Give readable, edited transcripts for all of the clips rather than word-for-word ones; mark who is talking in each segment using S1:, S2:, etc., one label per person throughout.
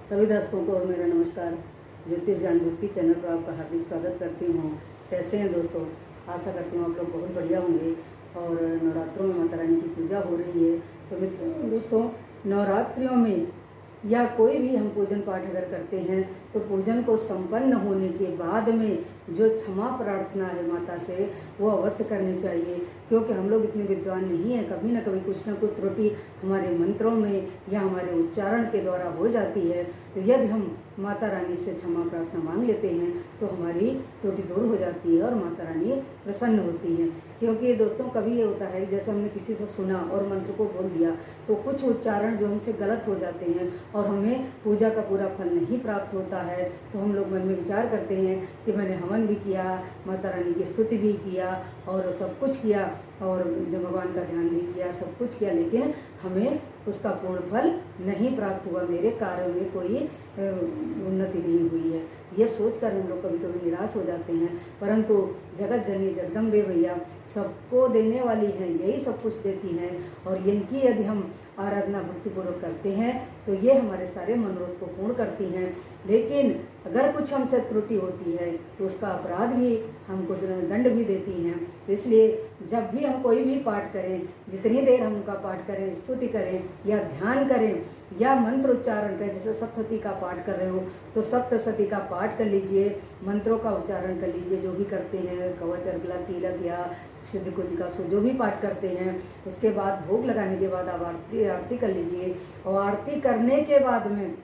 S1: सभी दर्शकों को और मेरा नमस्कार। ज्योतिष ज्ञान भक्ति चैनल पर आपका हार्दिक स्वागत करती हूँ। कैसे हैं दोस्तों? आशा करती हूँ आप लोग बहुत बढ़िया होंगे। और नवरात्रों में माता रानी की पूजा हो रही है। तो दोस्तों, नवरात्रियों में या कोई भी हम पूजन पाठ अगर करते हैं तो पूजन को संपन्न होने के बाद में जो क्षमा प्रार्थना है माता से वो अवश्य करनी चाहिए, क्योंकि हम लोग इतने विद्वान नहीं हैं। कभी ना कभी कुछ ना कुछ त्रुटि हमारे मंत्रों में या हमारे उच्चारण के द्वारा हो जाती है। तो यदि हम माता रानी से क्षमा प्रार्थना मांग लेते हैं तो हमारी त्रुटि दूर हो जाती है और माता रानी प्रसन्न होती है। क्योंकि दोस्तों, कभी ये होता है जैसे हमने किसी से सुना और मंत्र को बोल दिया तो कुछ उच्चारण जो हमसे गलत हो जाते हैं और हमें पूजा का पूरा फल नहीं प्राप्त होता है। तो हम लोग मन में विचार करते हैं कि मैंने हवन भी किया, माता रानी की स्तुति भी किया और सब कुछ किया और भगवान का ध्यान भी किया, सब कुछ किया, लेकिन हमें उसका पूर्ण फल नहीं प्राप्त हुआ, मेरे कार्य में कोई उन्नति नहीं हुई है। ये सोचकर हम लोग कभी कभी निराश हो जाते हैं। परंतु जगत जननी जगदम्बे भैया सबको देने वाली हैं, यही सब कुछ देती हैं और इनकी यदि हम आराधना भक्तिपूर्वक करते हैं तो ये हमारे सारे मनोरथ को पूर्ण करती हैं। लेकिन अगर कुछ हमसे त्रुटि होती है तो उसका अपराध भी हमको दंड भी देती हैं। तो इसलिए जब भी हम कोई भी पाठ करें, जितनी देर हम उनका पाठ करें, स्तुति करें या ध्यान करें या मंत्र उच्चारण करें, जैसे सप्तशती का पाठ कर रहे हो तो सप्तशती का पाठ कर लीजिए, मंत्रों का उच्चारण कर लीजिए, जो भी करते हैं कवच अर्गला कीलक या सिद्ध कुंज का जो भी पाठ करते हैं। उसके बाद भोग लगाने के बाद आप आरती कर लीजिए और आरती करने के बाद में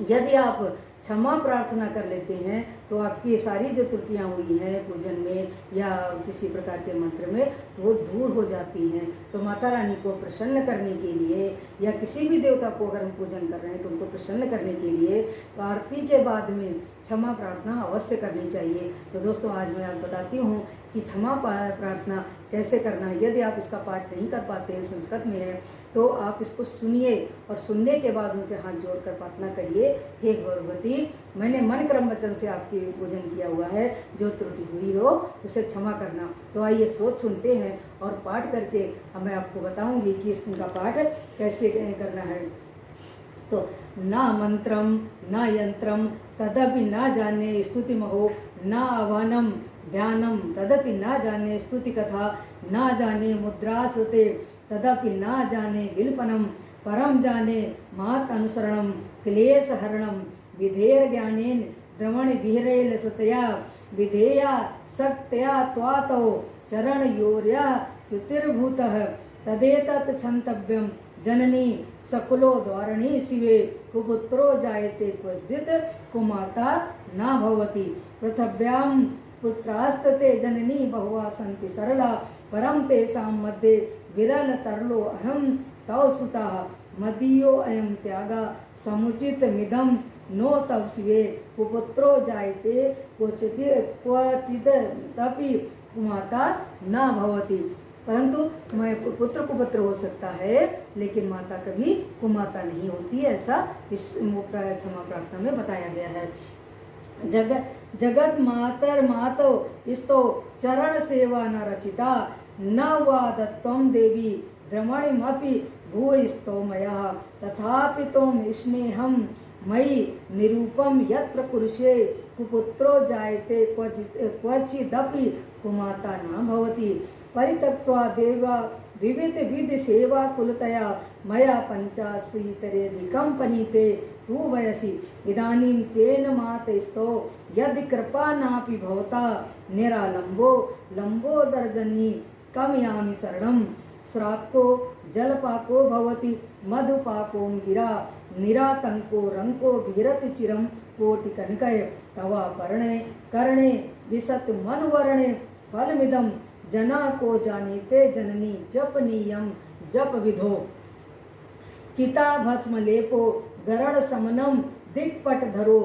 S1: यदि आप क्षमा प्रार्थना कर लेते हैं तो आपकी सारी जो त्रुटियाँ हुई हैं पूजन में या किसी प्रकार के मंत्र में वो दूर हो जाती हैं। तो माता रानी को प्रसन्न करने के लिए या किसी भी देवता को अगर हम पूजन कर रहे हैं तो उनको प्रसन्न करने के लिए तो आरती के बाद में क्षमा प्रार्थना अवश्य करनी चाहिए। तो दोस्तों, आज मैं आपको बताती हूँ कि क्षमा प्रार्थना कैसे करना है। यदि आप इसका पाठ नहीं कर पाते हैं, संस्कृत में है, तो आप इसको सुनिए और सुनने के बाद उनसे हाथ जोड़कर प्रार्थना करिए, हे भगवती, मैंने मन क्रम वचन से आपकी पूजन किया हुआ है, जो त्रुटि हुई हो उसे क्षमा करना। तो आइए सोच सुनते हैं और पाठ करके मैं आपको बताऊंगी कि इसका पाठ कैसे करना है। तो ना मंत्रम ना यंत्रम तदपि ना जाने स्तुति महो, ना आह्वानम ध्यानम तदपि ना जाने स्तुति कथा, ना जाने मुद्रासते तदपि ना जाने विल्पनम, परम जाने महत् अनुसरणम क्लेश हरणम, विधेयर ज्ञानेन द्रवण विहरेल सतया, विधेया शक्तया त्वातो चरण योर्या च्युतिर्भूतः, तदेतत् क्षन्तव्यम जननी सकुलो द्वारणी शिवे, कुपुत्रो जायते क्वचित् कुमाता न भवति, पृथिव्यां पुत्रास्तते जननी बहुवा सन्ति सरला, परं तेषां मध्ये विरल तरलो अहं तव सुतः, मदीयो अयं त्यागा समुचितमिदं नो तव शिवे, कुपुत्रो जायते क्वचिदपि कुमाता न भवति। परंतु मैं पुत्र कुपुत्र हो सकता है लेकिन माता कभी कुमाता नहीं होती, ऐसा इस क्षमा प्रार्थना में बताया गया है। जगत मातर मातो स्तो चरण सेवा न रचिता, न वा दत्तम देवी द्रमणिमपि भूयस्तो मया, तथापि तोम स्नेहम मयि निरूपम यत् प्रकुरुषे, कुपुत्रो जायते क्वचिदपि कुमाता न भवति, परित्यक्त्वा देवा विविध विधि सेवा कुलतया मया पंचाशीतरेधिकं पनीते तु वयसि, इदानीं चेन मातस्तो यदि कृपा नापि भवता, निरालंबो लंबोदरजनी कम यामि शरणं, श्रापको जलपाको भवति मधुपाको गिरा, निरातंको रंको विहरति चिरं कोटि कनकय, तवा पर्णे कर्णे विशत मनवर्णे फलमिदं, जना को जानीते जननी जपनीयम जप विधो, चिता भस्म लेपो गरण समनम दिक्पट धरो,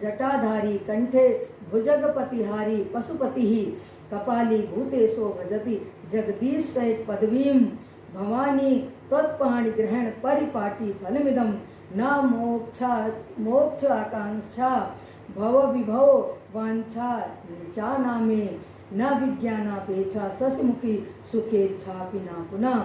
S1: जटाधारी कंठे भुजगपतिहारी पशुपति, कपाली भूतेशो भजति जगदीश सहित पदवीं, भवानी त्वत्पाणि ग्रहण परिपाटी फलमिदं, न मोक्ष आकांक्षा भव विभव वांछा चा नामे, न विज्ञानापेक्षा शशिमुखी सुखेच्छापि न पुनः,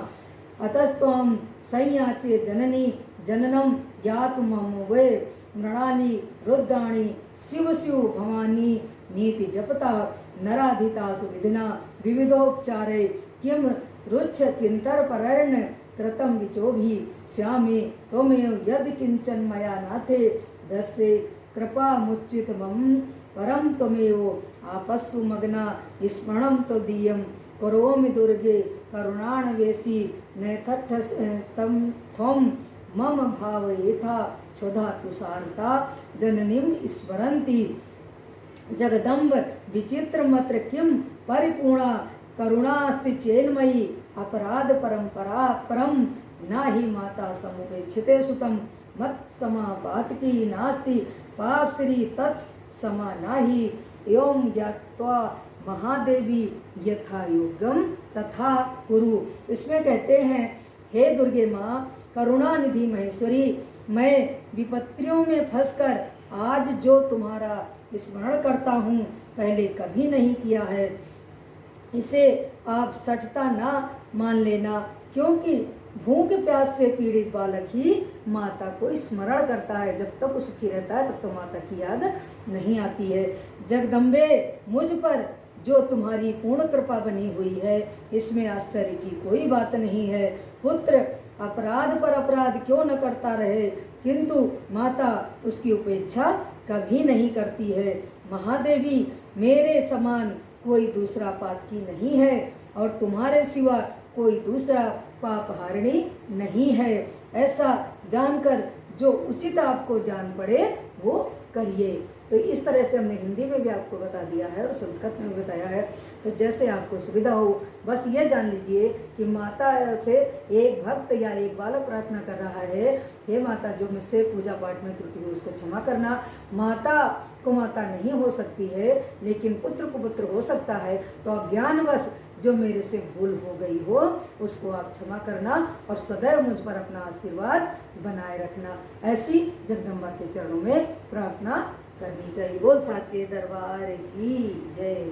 S1: अतस्त्वं संयाचे जननी जननम ज्ञातुमम वे मृणाली रुद्राणी शिव शिव भवानी नीति जपता नराधितासु विधिना विविधोपचारे किम रुच्छ चिंतर परर्ण कृतम विचोभि श्यामे त्वमेव यदि किंचन मया नाथे दस्ये कृपा मुच्चित मम परम त्वमेव आपस्सु मग्ना स्मरणं तो दीयम करोमि दुर्गे करुणाणवेशी नैथट्ठ तम त्वं मम भाव यथा क्षुधा तुषारता जननीम स्मरन्ति जगदम्ब विचित्रमत्र किम परिपूर्णा करुणास्ति चेन्मयी अपराध परंपरा परम नाहि माता समुपेक्षिते सुतम मत समा पातकी नास्ति पाप श्री तत्समा नाही एवं ज्ञात्वा महादेवी यथा योगम तथा कुरु। इसमें कहते हैं, हे दुर्गे माँ करुणा निधि महेश्वरी, मैं विपत्तियों में फंसकर आज जो तुम्हारा स्मरण करता हूँ पहले कभी नहीं किया है, इसे आप सठता ना मान लेना, क्योंकि भूख प्यास से पीड़ित बालक ही माता को स्मरण करता है। जब तक वो सुखी रहता है तब तो माता की याद नहीं आती है। जगदम्बे, मुझ पर जो तुम्हारी पूर्ण कृपा बनी हुई है इसमें आश्चर्य की कोई बात नहीं है। पुत्र अपराध पर अपराध क्यों न करता रहे, किंतु माता उसकी उपेक्षा कभी नहीं करती है। महादेवी, मेरे समान कोई दूसरा पातकी नहीं है और तुम्हारे सिवा कोई दूसरा पापहारिणी नहीं है। ऐसा जानकर जो उचित आपको जान पड़े वो करिए। तो इस तरह से हमने हिंदी में भी आपको बता दिया है और संस्कृत में भी बताया है। तो जैसे आपको सुविधा हो, बस ये जान लीजिए कि माता से एक भक्त या एक बालक प्रार्थना कर रहा है, हे माता जो मुझसे पूजा पाठ में त्रुटि हुई उसको क्षमा करना। माता को माता नहीं हो सकती है लेकिन पुत्र को पुत्र हो सकता है, तो अज्ञानवश जो मेरे से भूल हो गई हो उसको आप क्षमा करना और सदैव मुझ पर अपना आशीर्वाद बनाए रखना। ऐसी जगदम्बा के चरणों में प्रार्थना करनी चाहिए। बोल साचे दरबार की जय।